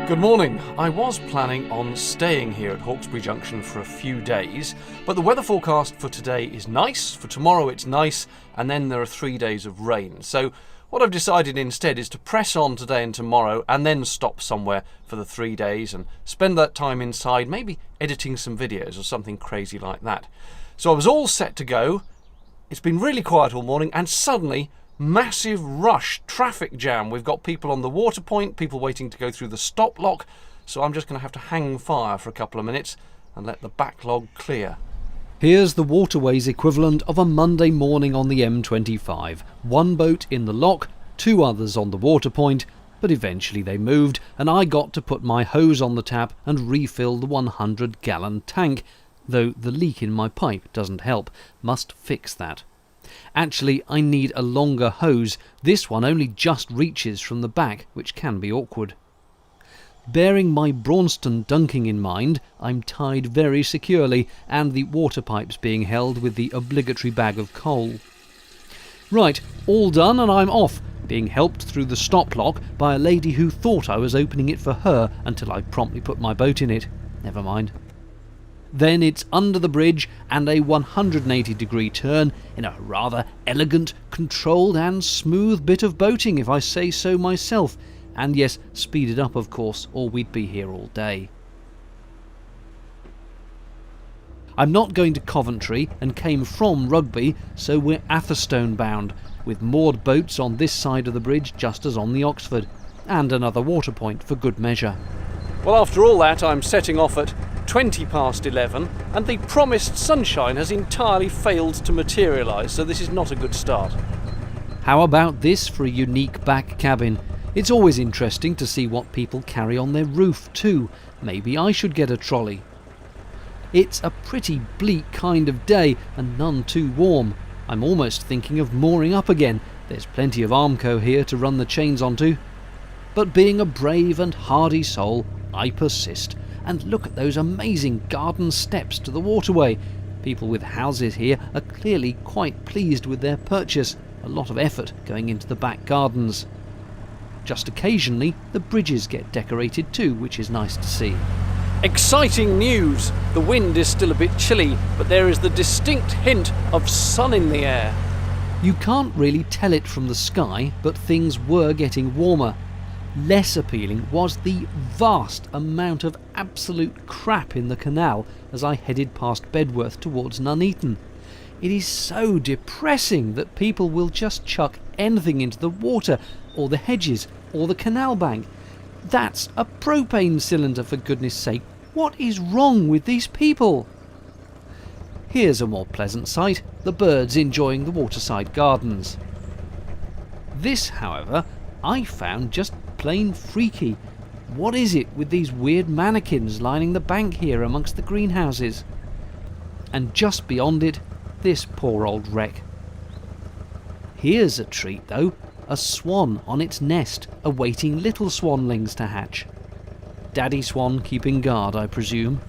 Good morning. I was planning on staying here at Hawkesbury Junction for a few days, but the weather forecast for today is nice, for tomorrow it's nice, and then there are 3 days of rain. So what I've decided instead is to press on today and tomorrow and then stop somewhere for the 3 days and spend that time inside, maybe editing some videos or something crazy like that. So I was all set to go. It's been really quiet all morning, and suddenly massive rush, traffic jam. We've got people on the water point, people waiting to go through the stop lock, so I'm just going to have to hang fire for a couple of minutes and let the backlog clear. Here's the waterways equivalent of a Monday morning on the M25. One boat in the lock, 2 others on the water point, but eventually they moved and I got to put my hose on the tap and refill the 100-gallon tank, though the leak in my pipe doesn't help. Must fix that. Actually, I need a longer hose. This one only just reaches from the back, which can be awkward. Bearing my Braunston dunking in mind, I'm tied very securely, and the water pipes being held with the obligatory bag of coal. Right, all done and I'm off, being helped through the stop lock by a lady who thought I was opening it for her until I promptly put my boat in it. Never mind. Then it's under the bridge and a 180-degree turn in a rather elegant, controlled and smooth bit of boating, if I say so myself. And yes, speeded up of course, or we'd be here all day. I'm not going to Coventry and came from Rugby, so we're Atherstone bound, with moored boats on this side of the bridge just as on the Oxford, and another water point for good measure. Well, after all that, I'm setting off at 20 past 11, and the promised sunshine has entirely failed to materialise, so this is not a good start. How about this for a unique back cabin? It's always interesting to see what people carry on their roof too. Maybe I should get a trolley. It's a pretty bleak kind of day and none too warm. I'm almost thinking of mooring up again. There's plenty of Armco here to run the chains onto. But being a brave and hardy soul, I persist. And look at those amazing garden steps to the waterway. People with houses here are clearly quite pleased with their purchase. A lot of effort going into the back gardens. Just occasionally the bridges get decorated too, which is nice to see. Exciting news! The wind is still a bit chilly, but there is the distinct hint of sun in the air. You can't really tell it from the sky, but things were getting warmer. Less appealing was the vast amount of absolute crap in the canal as I headed past Bedworth towards Nuneaton. It is so depressing that people will just chuck anything into the water, or the hedges, or the canal bank. That's a propane cylinder, for goodness sake. What is wrong with these people? Here's a more pleasant sight, the birds enjoying the waterside gardens. This, however, I found just plain freaky. What is it with these weird mannequins lining the bank here amongst the greenhouses? And just beyond it, this poor old wreck. Here's a treat though, a swan on its nest, awaiting little swanlings to hatch. Daddy swan keeping guard, I presume.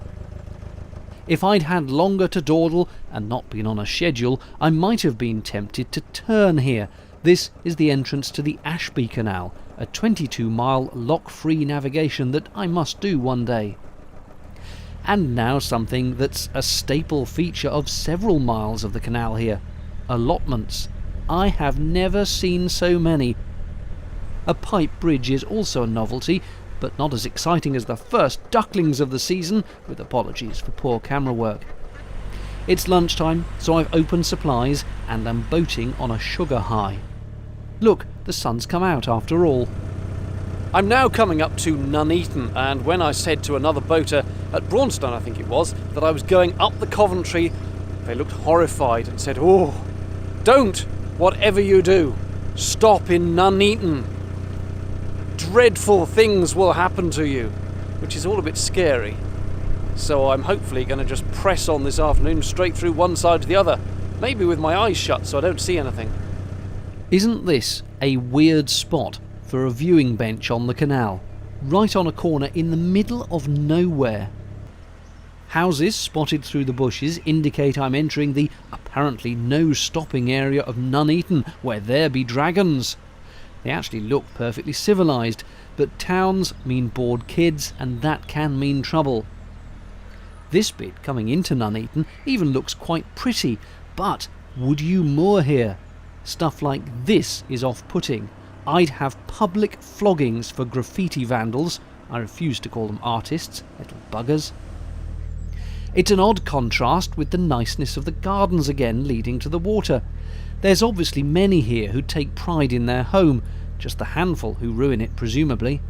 If I'd had longer to dawdle and not been on a schedule, I might have been tempted to turn here. This is the entrance to the Ashby Canal, a 22-mile lock-free navigation that I must do one day. And now something that's a staple feature of several miles of the canal here. Allotments. I have never seen so many. A pipe bridge is also a novelty, but not as exciting as the first ducklings of the season, with apologies for poor camera work. It's lunchtime, so I've opened supplies and am boating on a sugar high. Look, the sun's come out after all. I'm now coming up to Nuneaton, and when I said to another boater at Braunston, I think it was, that I was going up the Coventry, they looked horrified and said, "Oh, don't, whatever you do, stop in Nuneaton. Dreadful things will happen to you," which is all a bit scary. So I'm hopefully going to just press on this afternoon straight through one side to the other, maybe with my eyes shut so I don't see anything. Isn't this a weird spot for a viewing bench on the canal? Right on a corner in the middle of nowhere. Houses spotted through the bushes indicate I'm entering the apparently no-stopping area of Nuneaton, where there be dragons. They actually look perfectly civilised, but towns mean bored kids, and that can mean trouble. This bit coming into Nuneaton even looks quite pretty, but would you moor here? Stuff like this is off-putting. I'd have public floggings for graffiti vandals. I refuse to call them artists, little buggers. It's an odd contrast with the niceness of the gardens again leading to the water. There's obviously many here who take pride in their home, just a handful who ruin it presumably.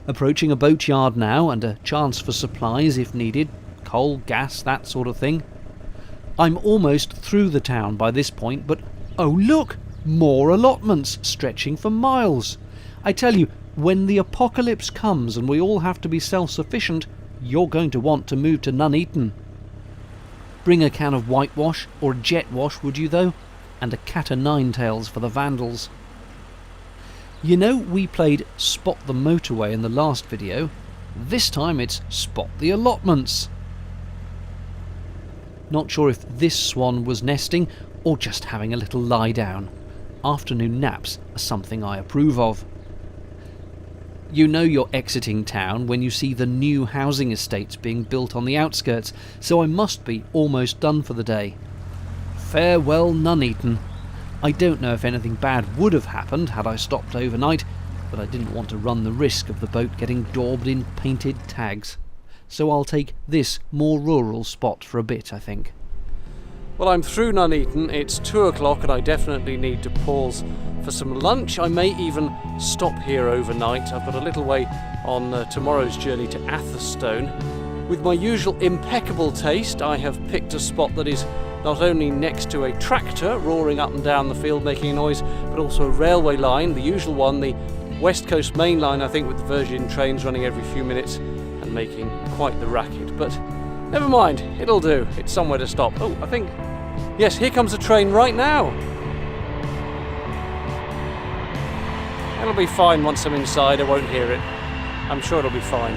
Approaching a boatyard now, and a chance for supplies if needed, coal, gas, that sort of thing. I'm almost through the town by this point, but oh look! More allotments stretching for miles. I tell you, when the apocalypse comes and we all have to be self-sufficient, you're going to want to move to Nuneaton. Bring a can of whitewash, or a jet wash, would you though? And a cat o' nine tails for the vandals. You know, we played Spot the Motorway in the last video. This time it's Spot the Allotments. Not sure if this swan was nesting or just having a little lie down. Afternoon naps are something I approve of. You know you're exiting town when you see the new housing estates being built on the outskirts, so I must be almost done for the day. Farewell Nuneaton. I don't know if anything bad would have happened had I stopped overnight, but I didn't want to run the risk of the boat getting daubed in painted tags. So I'll take this more rural spot for a bit, I think. Well, I'm through Nuneaton. It's 2 o'clock and I definitely need to pause for some lunch. I may even stop here overnight. I've got a little way on tomorrow's journey to Atherstone. With my usual impeccable taste, I have picked a spot that is not only next to a tractor roaring up and down the field making a noise, but also a railway line, the usual one, the West Coast Main Line, I think, with the Virgin trains running every few minutes and making quite the racket. But never mind, it'll do. It's somewhere to stop. Oh, I think... yes, here comes a train right now. It'll be fine once I'm inside. I won't hear it. I'm sure it'll be fine.